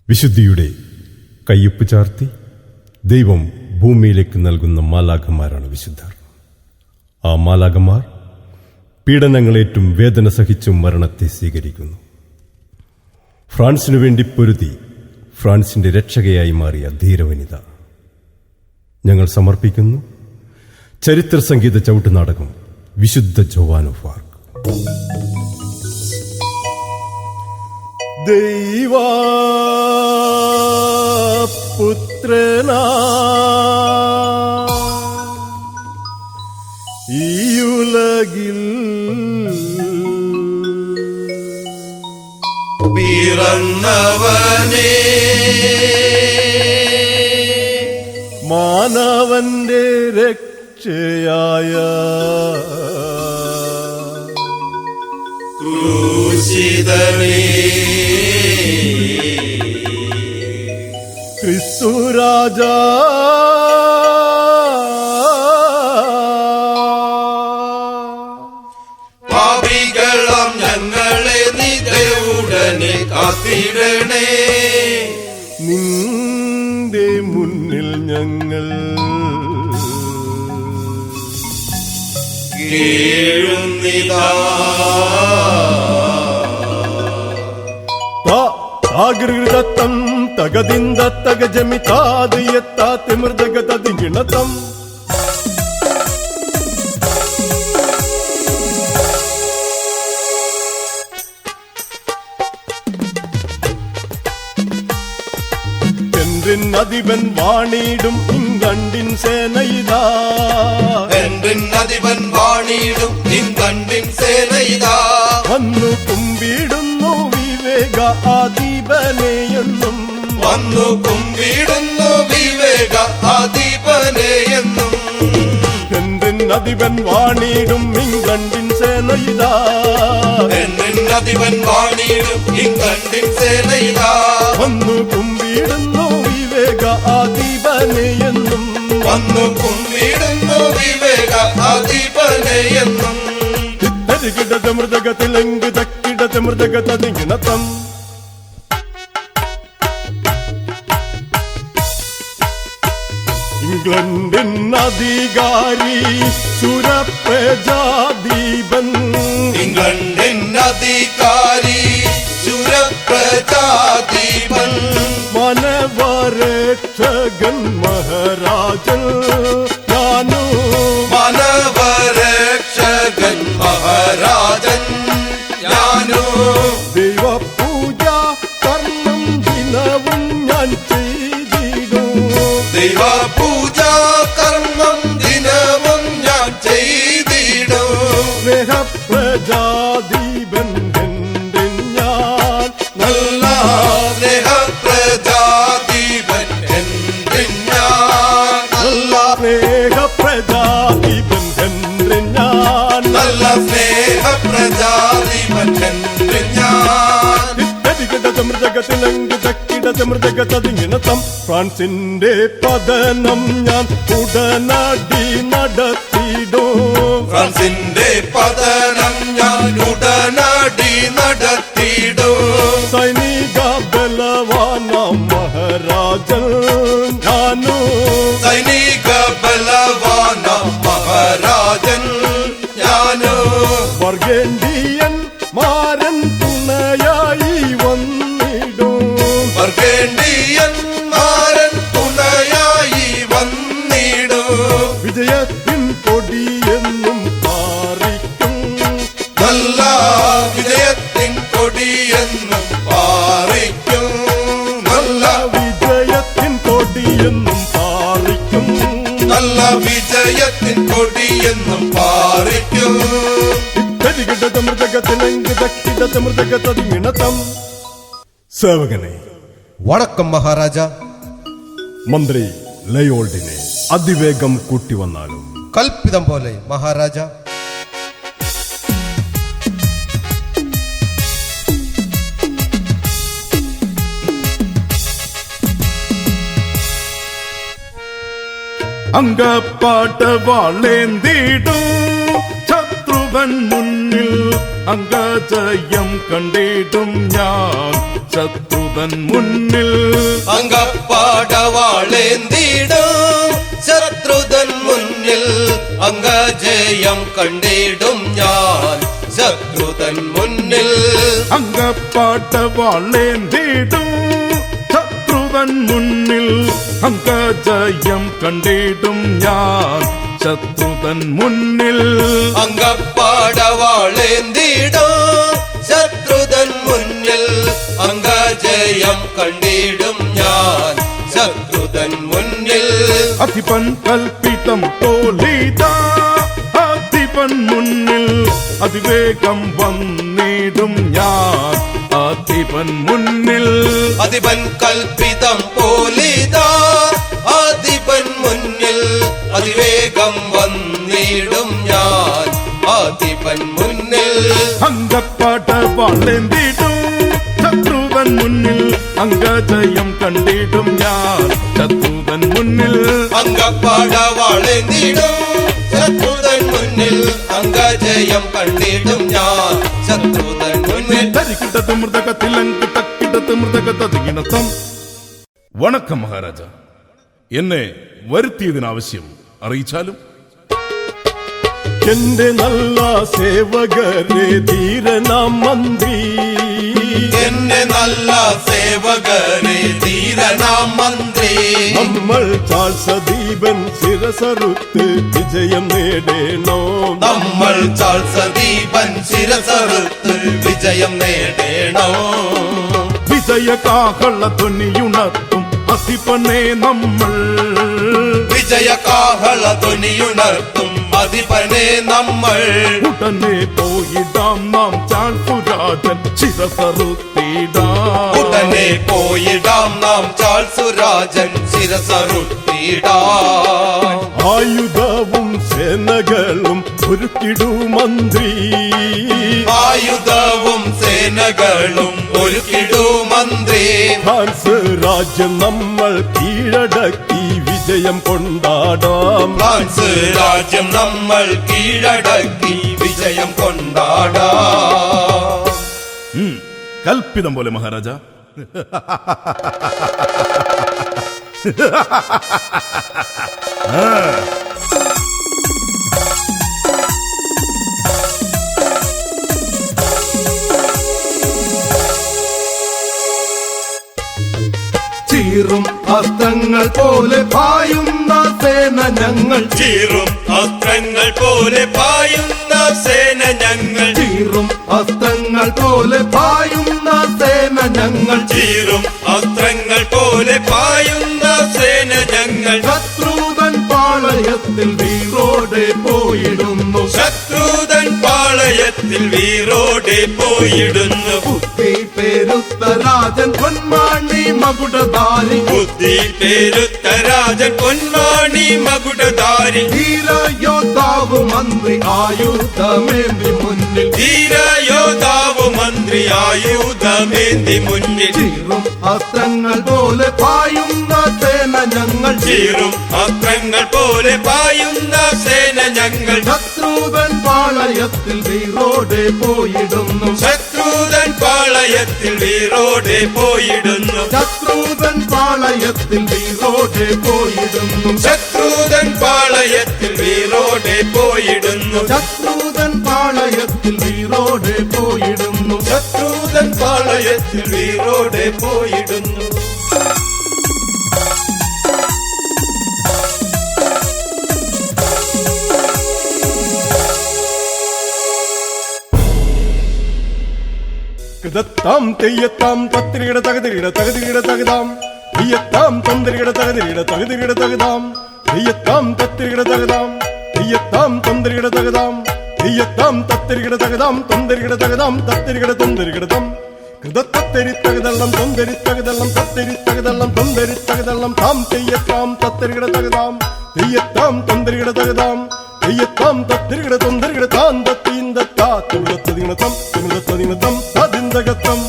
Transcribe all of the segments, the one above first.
വിശുദ്ധിയുടെ കയ്യൊപ്പ് ചാർത്തി ദൈവം ഭൂമിയിലേക്ക് നൽകുന്ന മാലാഖമാരാണ് വിശുദ്ധർ. ആ മാലാഖമാർ പീഡനങ്ങളേറ്റും വേദന സഹിച്ചും മരണത്തെ സ്വീകരിക്കുന്നു. ഫ്രാൻസിനു വേണ്ടി പൊരുതി ഫ്രാൻസിന്റെ രക്ഷകയായി മാറിയ ധീരവനിത. ഞങ്ങൾ സമർപ്പിക്കുന്നു ചരിത്ര സംഗീത ചവിട്ടുനാടകം വിശുദ്ധ ജോവാൻ ഓഫ് ആർക്ക്. ദൈവപുത്രനാ ഈയുലകിൽ പിറന്നവനേ, മാനവന്റെ രക്ഷയായ ക്രൂശിതനേ, ക്രിസ്തുരാജാ പാപികളാം ഞങ്ങളെ നിത്യയുടനെ കാത്തിടണേ. നിന്റെ മുന്നിൽ ഞങ്ങൾ കേഴുന്നിതാ. ആഗൃതത്തം തകതിന്ത തകജമിതാദിയത്താത്തി മൃദഗതതിഗിണതം என்றின் அதிபன் வாணிடும் இங்கண்டின் சேனைதா, என்றின் அதிபൻ വാണിടും നിൻകണ്ടിൻ സേനയിതാ. വന്നു കുമ്പിടുന്നു വിവേക ആദീപനെയെന്നും, വന്നു കുമ്പിടുന്നു വിവേക അധിപനെയെന്നും. என்றின் அதிபൻ വാണിടും ഇങ്കണ്ടിൻ സേനയിതാ, என்றின் அதிபൻ വാണിടും നിൻകണ്ടിൻ സേനയിതാ. വന്നു കുമ്പിടുന്നു വിവേക ആദീപനെയെന്നും, വന്നു കുമ്പിടുന്നു വിവേക അധിപനെയെന്നും. തിത്തരികിടത മൃദഗത്തിലെങ്ക് തക്കിടത മൃദഗതതിഗിണതം ഇംഗ്ലണ്ടിൻ അധികാരി സുരപ്രജാദീപൻ, ഇംഗ്ലണ്ടിൻ അധികാരി സുരപ്രജാദീപൻ, മനവരക്ഷകൻ മഹാരാജൻ ഞാനു, മനവരക്ഷകൻ മഹാരാജൻ ഞാനു. ദൈവപൂജ കർമ്മം ദിനവും ഞാൻ ചെയ്തിടും, ദൈവപൂജ കർമ്മം ദിനവും ഞാൻ ചെയ്തിടും. സ്നേഹപ്രജാദീപൻ എൻ്റെ ഞാൻ, നല്ല സ്നേഹപ്രജാദീപൻ എൻ്റെ ഞാൻ. നല്ല സ്നേഹപ്രജാദീപൻ എൻ്റെ ഞാൻ, നല്ല സ്നേഹപ്രജാദീപൻ എൻ്റെ ഞാൻ. മൃദഗതതിഗിണതം ഫ്രാൻസിന്റെ പതനം ഞാൻ ഉടനടി നടത്തിയിടും, ഫ്രാൻസിന്റെ പതനം ഞാൻ ഉടനടി നടത്തിയിടും. സൈനിക ബലവാനാം മഹാരാജൻ ഞാനു, സൈനിക ബലവാന മഹാരാജൻ ഞാനു. വർഗേന്ത്യൻ മാരൻ തുണയായി വന്നിടും, വർഗേന്ത്യന്മാരൻ തുണയായി വന്നിടും. വിജയത്തിൻ കൊടിയെന്നും പാറിക്കും, നല്ല വിജയത്തിൻ കൊടിയെന്നും പാറിക്കും. നല്ല വിജയത്തിൻ കൊടിയെന്നും പാറിക്കും, നല്ല വിജയത്തിൻ കൊടിയെന്നും പാറിക്കും. മൃദഗതതിഗിണതം സേവകനെ വണക്കം മഹാരാജ. മന്ത്രി ലയോൾഡിനെ അതിവേഗം കൂട്ടിവന്നാലും. കൽപ്പിതം പോലെ മഹാരാജ. അങ്കപ്പാട്ട വാളേന്തിടും ശത്രുവൻ മുന്നിൽ അംഗജയം കണ്ടിടും ഞാൻ ശത്രുതൻ മുന്നിൽ അങ്കപ്പാടവാളേന്തിടും ശത്രുതൻ മുന്നിൽ അംഗജയം കണ്ടിടും ഞാൻ ശത്രുതൻ മുന്നിൽ അങ്കപ്പാടവാളേന്തിടും ശത്രുതൻ മുന്നിൽ അംഗജയം കണ്ടിടും ഞാൻ ശത്രുതൻ മുന്നിൽ അങ്കപ്പാടവാളേന്തിടും ശത്രുതൻ മുന്നിൽ അംഗജയം കണ്ടിടും ഞാൻ ശത്രുതൻ മുന്നിൽ അധിപൻ കൽപ്പിതം പോലിതാ അധിപൻ മുന്നിൽ അതിവേഗം വന്നിടും ഞാൻ അധിപൻ മുന്നിൽ അധിപൻ കൽപ്പിതം പോലിതാ അധിപൻ മുന്നിൽ അതിവേഗം വന്നിടും ഞാൻ അധിപൻ മുന്നിൽ അങ്കപ്പാടവാളേന്തിടും ശത്രുതൻ മുന്നിൽ അംഗജയം കണ്ടിടും ഞാൻ ശത്രുതൻ മുന്നിൽ അങ്കപ്പാടവാളേന്തിടും ശത്രുതൻ മുന്നിൽ അംഗജയം കണ്ടിടും ഞാൻ ശത്രുതൻ മുന്നിൽ ധരിക്കിട്ടത് മൃതകത്തിലങ്കിട്ടക്കിട്ടത് മൃതകത്തതികിണത്തം. വണക്കം മഹാരാജ, എന്നെ വരുത്തിയതിനാവശ്യം അറിയിച്ചാലും. എന്റെ നല്ല സേവകരെ ധീരനാം മന്ത്രി, എന്റെ നല്ല സേവകരെ ധീരനാം മന്ത്രി, നമ്മൾ ചാൾസദീപൻ ശിരസറുത്ത് വിജയം നേടേണോ, നമ്മൾ ചാൾസദീപൻ ശിരസറുത്ത് വിജയം നേടേണോ, വിജയകാഹള ധ്വനിയുണർത്തും അധിപനെ നമ്മൾ, വിജയകാഹള ധ്വനിയുണർത്തും അധിപനെ നമ്മൾ, ഉടനെ പോയിടാം നാം ചാൾസുരാജൻ ശിരസറുത്തിടാം, ഉടനെ പോയിടാം നാം ചാൾസുരാജൻ ശിരസറുത്തിടാം, ആയുധവും സേനകളും ഒരുക്കിടൂ മന്ത്രി, ആയുധവും സേനകളും ഒരുക്കിടൂ മന്ത്രി, ഫ്രാൻസ് രാജ്യം നമ്മൾ കീഴടക്കി വിജയം കൊണ്ടാടാം, ഫ്രാൻസ് രാജ്യം നമ്മൾ കീഴടക്കി വിജയം കൊണ്ടാടാം. കൽപ്പിതം പോലെ മഹാരാജ. ചീറും അസ്ത്രങ്ങൾ പോലെ പായുന്ന സേന ഞങ്ങൾ, ചീറും അസ്ത്രങ്ങൾ പോലെ പായുന്ന സേന ഞങ്ങൾ, ചീറും അസ്ത്രങ്ങൾ പോലെ പായുന്ന സേന ഞങ്ങൾ, ചീറും അസ്ത്രങ്ങൾ പോലെ പായുന്ന സേന ഞങ്ങൾ, ശത്രുതൻ പാളയത്തിൽ വീറോടെ പോയിടുന്നു, ശത്രുതൻ പാളയത്തിൽ വീറോടെ പോയിടുന്നു, ബുദ്ധി പേരുത്ത രാജൻ പൊന്മാണി മകുടധാരി, ബുദ്ധി പേരുത്ത രാജൻ പൊന്മാണി മകുടധാരി, ധീരയോദ്ധാവ് മന്ത്രി ആയുധമേന്തി മുന്നിൽ, ധീരയോദ്ധാവ് മന്ത്രി ആയുധമേന്തി മുന്നിൽ, ചീറും അസ്ത്രങ്ങൾ പോലെ പായുന്ന സേന ഞങ്ങൾ, ചീറും അസ്ത്രങ്ങൾ പോലെ പായുന്ന സേന ഞങ്ങൾ, ശത്രുതൻ പാളയത്തിൽ വീറോടെ പോയിടുന്നു, ശത്രുതൻ പാളയത്തിൽ വീറോടെ പോയിടുന്നു, ശത്രുതൻ പാളയത്തിൽ വീറോടെ പോയിടുന്നു, ശത്രുതൻ പാളയത്തിൽ വീറോടെ പോയിടുന്നു, ശത്രുതൻ പാളയത്തിൽ വീറോടെ പോയിടുന്നു, ശത്രുതൻ പാളയത്തിൽ വീറോടെ പോയിടുന്നു. കൃതത്താം തെയ്യത്താം തത്തിരികിട തകതിരികിട തകതിരികിട തകതാം, തെയ്യത്താം തന്തരികിട തകതിരികിട തകതിരികിട തകതാം, തെയ്യത്താം തത്തിരികിട തകതാം, തെയ്യത്താം തന്തരികിട തകതാം, തെയ്യത്താം തത്തിരികിട തകതാം, തന്തരികിട തകതാം, തത്തിരികിട തൊന്തരികിടതം, കൃതത്തരി തകതള്ളം തൊന്തരി തകതള്ളം തത്തിരി തകതള്ളം തൊന്തരി തകതള്ളം താം തെയ്യത്താം തത്തിരികിട തകതാം, തെയ്യത്താം തന്തരികിട തകതാം, തെയ്യത്താം തത്തിരികിട തൊന്തരികിട താൻ തത്തീന്തത്താ തുളത്തതിനതം തുളത്തതിനതം തതിന്തകത്തം.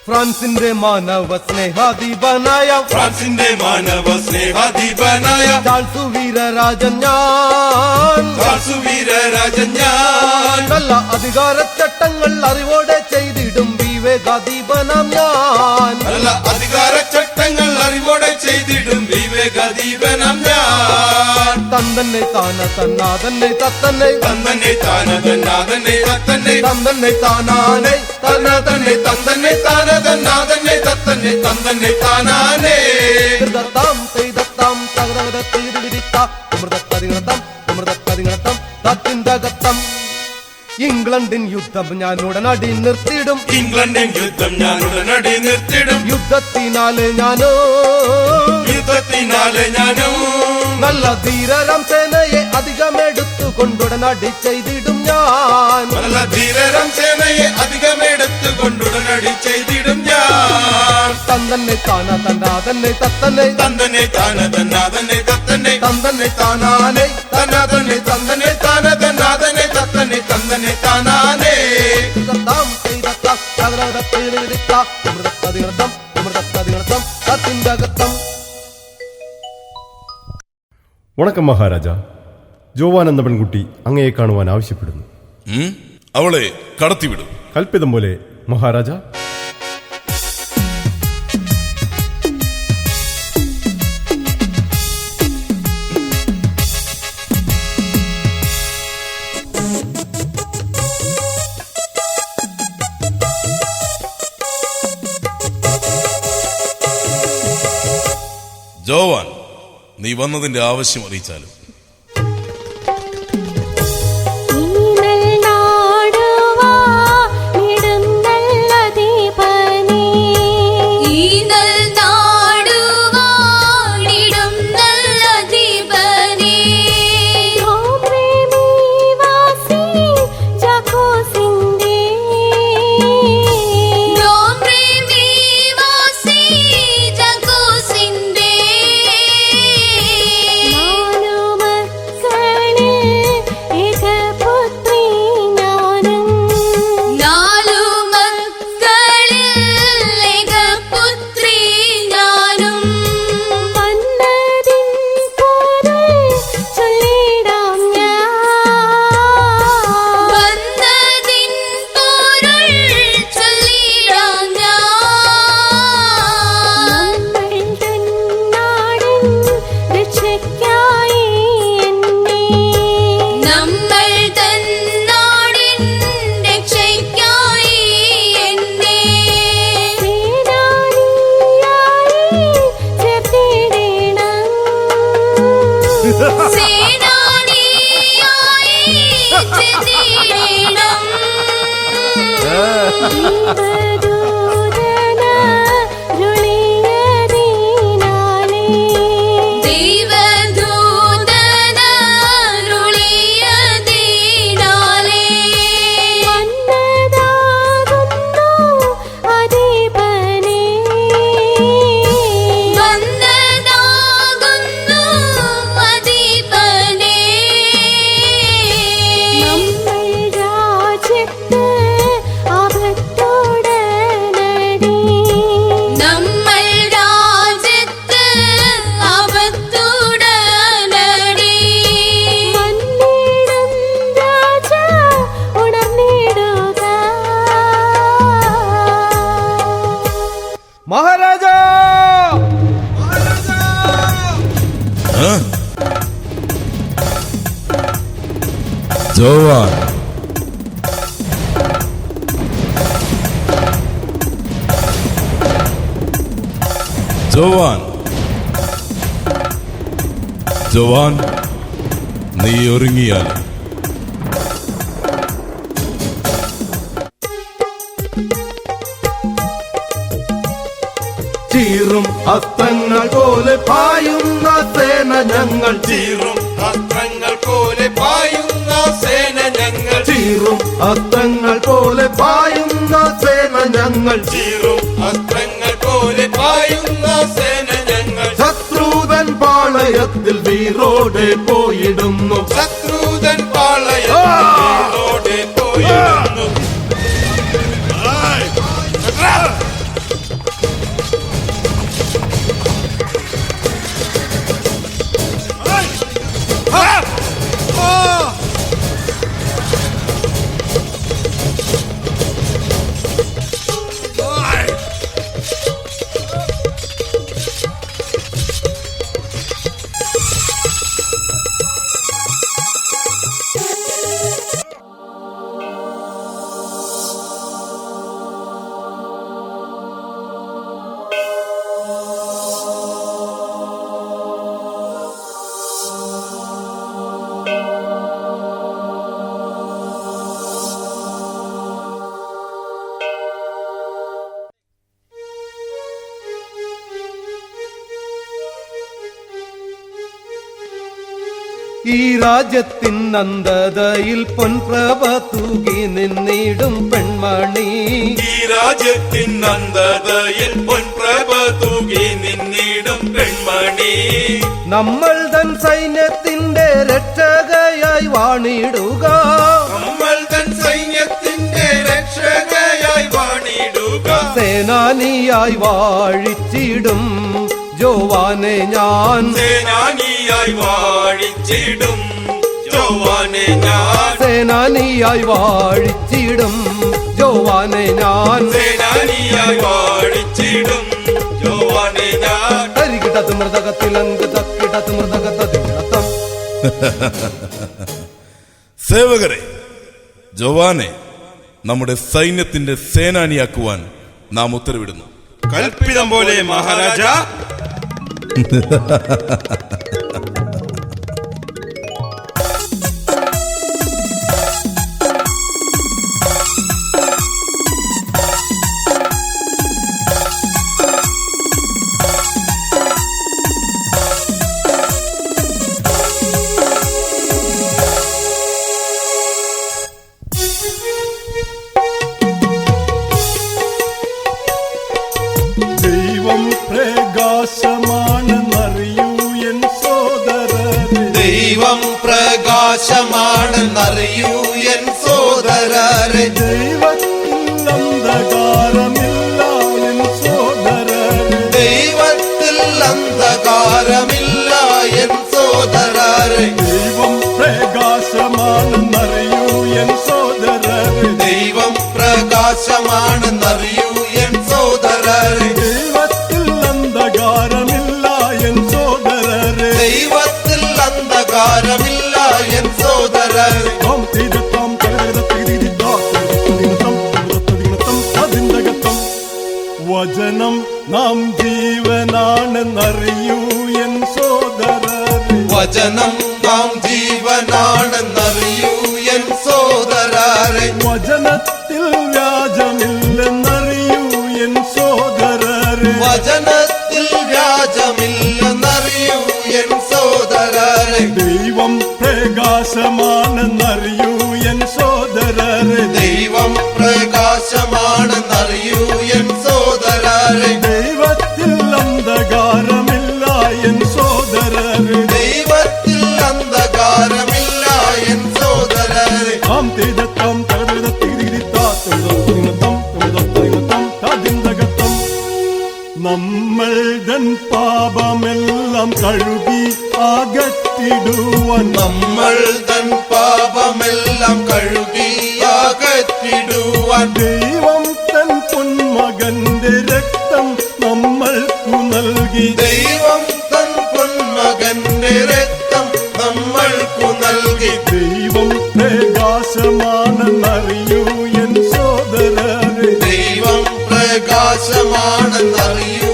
ഫ്രാൻസിന്റെ മാനവ സ്നേഹാധിപനായ ഫ്രാൻസിന്റെ മാനവ സ്നേഹാധിപനായ ചാൾസുവീര രാജൻ ഞാൻ ചാൾസുവീര രാജൻ ഞാൻ നല്ല അധികാരച്ചട്ട ചട്ടങ്ങൾ അറിവോടെ ചെയ്തിടും വിവേകാദീപനാം ഞാൻ. നല്ല അധികാര ചട്ടങ്ങൾ അറിവോടെ ചെയ്തിടും വിവേകാദീപനാം ഞാൻ. തന്തന്നെ താന തന്നാതന്നെ തത്തന്നെ തന്തന്നെ താന തന്നാതന്നെ തത്തന്നെ തന്തന്നെ താനാനെ തന്നാതന്നെ തന്തന്നെ താന തന്നാതന്നെ തത്തന്നെ തന്തന്നെ താനാനേ. ദത്താം തൈദത്താം തകതകതീരിത്ത അമൃതത്തതിങ്ങത്തം അമൃതത്തതിങ്ങത്തം തത്തിന്തകത്തം. ഇംഗ്ലണ്ടിൻ യുദ്ധം ഞാൻ ഉടനടി നിർത്തിയിടും. ഇംഗ്ലണ്ടിൻ യുദ്ധം ഞാൻ ഉടനടി നിർത്തിയിടും. യുദ്ധത്തിനാലെ ഞാനോ യുദ്ധത്തിനാലെ ഞാനും നല്ല ധീരരാം സേനയെ അധികമെടുത്തു കൊണ്ടുടനടി ചെയ്തിടും ഞാൻ. നല്ല ധീരരാം സേനയെ അധികമെടുത്തു കൊണ്ടുടനടി ചെയ്തിടും ഞാൻ. തന്തന്നെ താന തന്നാതന്നെ തത്തന്നെ തന്തന്നെ താന തന്നാതന്നെ തത്തന്നെ തന്തന്നെ താനാനെ തന്നാതന്നെ തന്തന്നെ താന തന്നാതന്നെ തത്തന്നെ തന്തന്നെ താനാനേ. ദത്താം തൈദത്താം തകതകതീരിത്ത അമൃതത്തതിങ്ങത്തം അമൃതത്തതിങ്ങത്തം തത്തിന്തകത്തം. വണക്കം മഹാരാജ. ജോവാൻ എന്ന പെൺകുട്ടി അങ്ങയെ കാണുവാൻ ആവശ്യപ്പെടുന്നു. അവളെ കടത്തിവിടും. കൽപ്പിതം പോലെ മഹാരാജ. ജോവാൻ, നീ വന്നതിന്റെ ആവശ്യം അറിയിച്ചാലും. മഹാരാജാ. ജോവാൻ, ജോവാൻ, ജോവാൻ, നീ ഒരുങ്ങിയാൽ ചീറും അസ്ത്രങ്ങൾ പോലെ പായുന്ന സേന ഞങ്ങൾ. ചീറും അസ്ത്രങ്ങൾ പോലെ പായുന്ന സേന ഞങ്ങൾ. ചീറും അസ്ത്രങ്ങൾ പോലെ പായുന്ന സേന ഞങ്ങൾ. ചീറും അസ്ത്രങ്ങൾ പോലെ പായുന്ന സേന ഞങ്ങൾ. ശത്രുതൻ പാളയത്തിൽ വീറോടെ പോയിടുന്നു. ശത്രുതൻ പാളയത്തോടെ പോയിടുന്നു. ഈ രാജ്യത്തിൻ അന്ധതയിൽ പൊൻപ്രഭ തൂകി നിന്നിടും പെൺമണി. ഈ രാജ്യത്തിൻ അന്ധതയിൽ പൊൻപ്രഭ തൂകി നിന്നിടും പെൺമണി. നമ്മൾ തൻ സൈന്യത്തിന്റെ രക്ഷകയായി വാണിടുക. നമ്മൾ തൻ സൈന്യത്തിന്റെ രക്ഷകയായി വാണിടുക. സേനാനിയായി വാഴിച്ചിടും ജോവാനെ ഞാൻ. സേനാനിയായി വാഴിച്ചിടും ജോവാനെ ഞാൻ. സേനാനിയായി വാഴിച്ചിടും ജോവാനെ ഞാൻ. സേനാനിയായി വാഴിച്ചിടും ജോവാനെ ഞാൻ. തരികിടത്ത് മൃതകത്തിലങ്ക് തക്കിടത്ത് മൃതകത്തം. സേവകരെ, ജോവാനെ നമ്മുടെ സൈന്യത്തിന്റെ സേനാനിയാക്കുവാൻ നാം ഉത്തരവിടുന്നു. കൽപ്പിതം പോലെ മഹാരാജ. ദൈവം പ്രകാശമാണെന്നറിയൂ എൻ സോദരരെ. ദൈവം പ്രകാശമാണെന്നറിയൂ എൻ സോദരരെ. ദൈവത്തിൽ അന്ധകാരമില്ല എൻ സോദരരെ. ദൈവത്തിൽ അന്ധകാരമില്ല എൻ സോദരരെ. ദൈവം പ്രകാശമാണെന്നറിയൂ എൻ സോദരരെ. ദൈവം പ്രകാശമാണെന്നറിയൂ എൻ സോദരരെ. ദൈവത്തിൽ അന്ധകാരമില്ല എൻ സോദരരെ. ദൈവത്തിൽ അന്ധകാരമില്ല എൻ സോദരരെ. താം തീരത്താം അതിന്തകത്തം. വചനം നാം ജീവനാണെന്നറിയൂ എൻ സോദരരെ. വചനം നാം ജീവനാണെന്നറിയൂ എൻ സോദരരെ. വചനത്തിൽ വ്യാജമില്ലെന്നറിയൂ എൻ സോദരരെ. വചനത്തിൽ വ്യാജമില്ലെന്നറിയൂ എൻ സോദരരെ. ദൈവം പ്രകാശമാണെന്നറിയൂ എൻ സോദരരെ. ദൈവം പ്രകാശമാണെന്നറിയൂ എൻ സോദരരെ. ദൈവത്തിൽ അന്ധകാരമില്ല എൻ സോദരരെ. ദൈവത്തിൽ അന്ധകാരമില്ല എൻ സോദരരെ. താം തീരത്താം അതിന്തകത്തം. നമ്മൾ തൻ പാപമെല്ലാം കഴുകി അകറ്റിടുവാൻ. നമ്മൾ തൻ പാപമെല്ലാം കഴുകി അകറ്റിടുവാൻ. ദൈവം തൻ പൊന്മകന്റെ രക്തം നമ്മൾക്കു നൽകി. ദൈവം തൻ പൊന്മകന്റെ രക്തം നമ്മൾക്കു നൽകി. ദൈവം പ്രകാശമാണെന്നറിയൂ എൻ സോദരരെ. ദൈവം പ്രകാശമാണെന്നറിയൂ